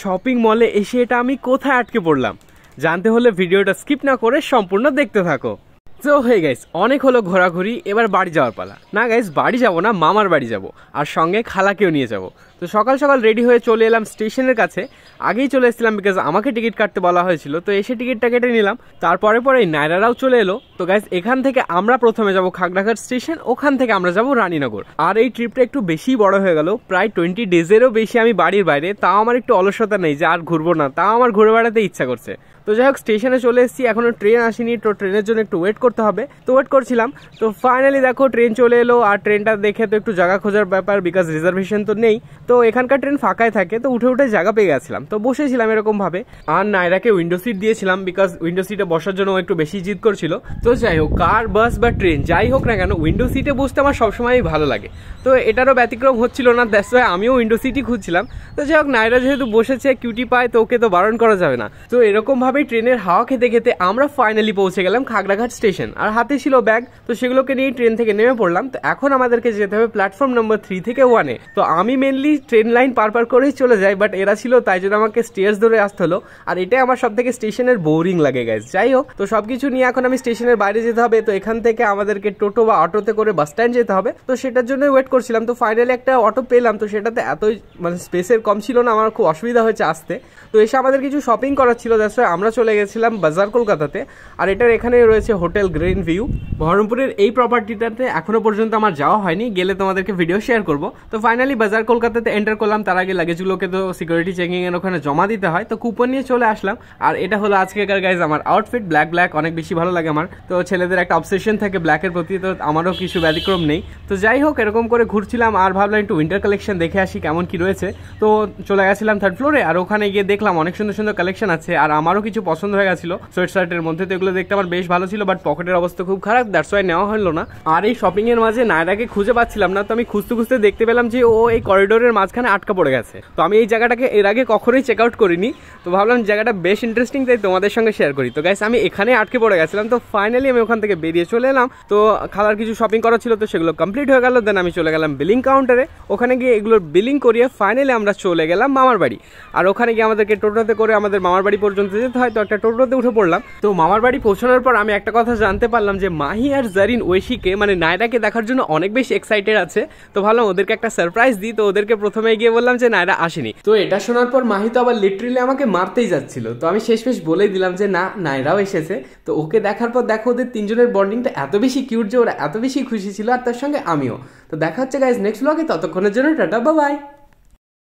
Shopping মলে এসে এটা আমি কোথায় আটকে পড়লাম? জানতে হলে ভিডিওটা স্কিপ না করে সম্পূর্ণ দেখতে থাকো। তো হে গাইস, অনেক হলো ঘোরাঘুরি, এবার বাড়ি যাওয়ার পালা। না গাইস, বাড়ি যাব না, মামার বাড়ি যাব, আর সঙ্গে খালাকেও নিয়ে যাব। তো সকাল সকাল রেডি হয়ে চলে এলাম স্টেশনের কাছে। আগেই চলে এসেছিলাম বিকজ আমাকে টিকিট কাটতে বলা হয়েছিল, তো এসে টিকিটটা কেটে নিলাম। তারপরে পরে নায়রারাও চলে এলো। তো গাইস, এখান থেকে আমরা প্রথমে যাব খাগড়াঘাট স্টেশন, ওখান থেকে আমরা যাব রানীনগর। আর এই ট্রিপটা একটু বেশি বড় হয়ে গেল, প্রায় 20 ডেজেরও বেশি আমি বাড়ির বাইরে। তাও আমার একটু অলসতা নেই যে আর ঘুরবো না, তাও আমার ঘুরে বেড়াতে ইচ্ছা করছে। তো যাই হোক, স্টেশনে চলে এসেছি, এখনো ট্রেন আসেনি, তো ট্রেনের জন্য একটু ওয়েট করতে হবে। তো ওয়েট করছিলাম, তো ফাইনালি দেখো ট্রেন চলে এলো। আর ট্রেনটা দেখে তো একটু জায়গা খোঁজার ব্যাপার, বিকজ রিজার্ভেশন তো নেই। তো এখানকার ট্রেন ফাঁকাই থাকে, তো উঠে উঠে জায়গা পেয়ে গেছিলাম, তো বসেছিলাম এরকম ভাবে। আর নায়রাকে উইন্ডো সিট দিয়েছিলাম, বিকজ উইন্ডো সিটে বসার জন্য একটু বেশি জিদ করছিল। তো যাই হোক, কার, বাস বা ট্রেন যাই হোক না কেন, উইন্ডো সিটে বসতে আমার সবসময়ই ভালো লাগে। তো এটারও ব্যতিক্রম হচ্ছিল না, দ্যাটস ওয়াই আমিও উইন্ডো সিটই খুঁজছিলাম। তো যাই হোক, নায়রা যেহেতু বসেছে, কিউটি পায়, তো ওকে তো বারণ করা যাবে না। তো এরকম ভাবেই ট্রেনের হাওয়া খেতে খেতে আমরা ফাইনালি পৌঁছে গেলাম খাগড়াঘাট স্টেশন। আর হাতে ছিল ব্যাগ, তো সেগুলোকে নিয়ে ট্রেন থেকে নেমে পড়লাম। তো এখন আমাদেরকে যেতে হবে প্ল্যাটফর্ম নম্বর 3 থেকে 1-এ। তো আমি মেনলি ট্রেন লাইন পার করেই চলে যাই, বাট এরা ছিল, তাই জন্য আমাকে স্টেয়ার্স ধরে আসতে হলো। আর এটাই আমার সব থেকে স্টেশনের বোরিং লাগে গাইস। যাই হোক, তো সবকিছু নিয়ে এখন আমি স্টেশনের বাইরে যেতে হবে। তো এখান থেকে আমাদেরকে টোটো বা অটোতে করে বাস স্ট্যান্ড যেতে হবে, তো সেটার জন্য ওয়েট করছিলাম। তো ফাইনালি একটা অটো পেলাম, তো সেটাতে এতই মানে স্পেসের কম ছিল না, আমার খুব অসুবিধা হয়েছে আসতে। তো এসে আমাদের কিছু শপিং করার ছিল, দ্যাটস ওয়াই আমরা চলে গেছিলাম বাজার কলকাতাতে। আর এটার এখানে রয়েছে হোটেল গ্রিন ভিউ। বহরমপুরের এই প্রপার্টিটাতে এখনো পর্যন্ত আমার যাওয়া হয়নি, গেলে তোমাদেরকে ভিডিও শেয়ার করব। তো ফাইনালি বাজার কলকাতাতে এন্টার করলাম। তার আগে লাগেজগুলোকে তো সিকিউরিটি চেকিং এর ওখানে জমা দিতে হয়, তো কুপন নিয়ে চলে আসলাম। আর এটা হলো আজকেকার গাইজ আমার আউটফিট, ব্ল্যাক অনেক বেশি ভালো লাগে আমার। তো ছেলেদের একটা অবসেশন থাকে ব্ল্যাকের প্রতি, তো আমারও কিছু ব্যতিক্রম নেই। তো যাই হোক, এরকম করে ঘুরছিলাম আর ভাবলাম একটু উইন্টার কালেকশন দেখে আসি কেমন কি রয়েছে। তো চলে গেছিলাম 3rd ফ্লোরে, আর ওখানে গিয়ে দেখলাম অনেক সুন্দর সুন্দর কালেকশন আছে। আর আমারও কিছু পছন্দ হয়ে গেছিল সোয়েট শার্টের মধ্যে, তো এগুলো দেখতে আমার বেশ ভালো ছিল, বাট পকেটের অবস্থা খুব খারাপ, দ্যাটস ওয়াই নেওয়া হলো না। আর এই শপিং এর মাঝে নায়রাকে খুঁজে পাচ্ছিলাম না, তো আমি খুঁজতে খুঁজতে দেখতে পেলাম যে ও এই করিডোরের মাঝখানে আটকা পড়ে গেছে। তো আমি এই জায়গাটাকে এর আগে কখনোই চেক আউট করিনি, তো ভাবলাম জায়গাটা বেশ ইন্টারেস্টিং, তাই তোমাদের সঙ্গে শেয়ার করি। তো গাইস, আমি এখানে আটকে পড়ে গেছিলাম। তো ফাইনালি আমি ওখান থেকে বেরিয়ে চলে এলাম। তো খালার কিছু শপিং করা ছিল, তো সেগুলো কমপ্লিট হয়ে গেল। দেন আমি চলে গেলাম বিলিং কাউন্টারে, ওখানে গিয়ে এগুলোর বিলিং করিয়ে ফাইনালি আমরা চলে গেলাম মামার বাড়ি। আর ওখানে গিয়ে আমাদেরকে টোটোতে করে আমাদের মামার বাড়ি পর্যন্ত যেতে হয়, তো একটা টোটোতে উঠে পড়লাম। তো মামার বাড়ি পৌঁছানোর পর আমি একটা কথা জানতে পারলাম যে মাহি আর জারিন ঐশীকে মানে নায়রাকে দেখার জন্য অনেক বেশি এক্সাইটেড আছে। তো ভাবলাম ওদেরকে একটা সারপ্রাইজ দিই। তো ওদেরকে প্রথমে গিয়ে বললাম যে নায়রা আসেনি। তো এটা শোনার পর মাহি তো আবার লিটারেলি আমাকে মারতেই যাচ্ছিল। তো আমি শেষ বলেই দিলাম যে না, নায়রাও এসেছে। তো ওকে দেখার পর দেখো ওদের তিনজনের বন্ডিংটা এত বেশি কিউট যে ওরা এত বেশি খুশি ছিল, আর তার সঙ্গে আমিও। তো দেখা হচ্ছে গাইজ নেক্সট ব্লগে, ততক্ষণের জন্য টাটা, বাই বাই।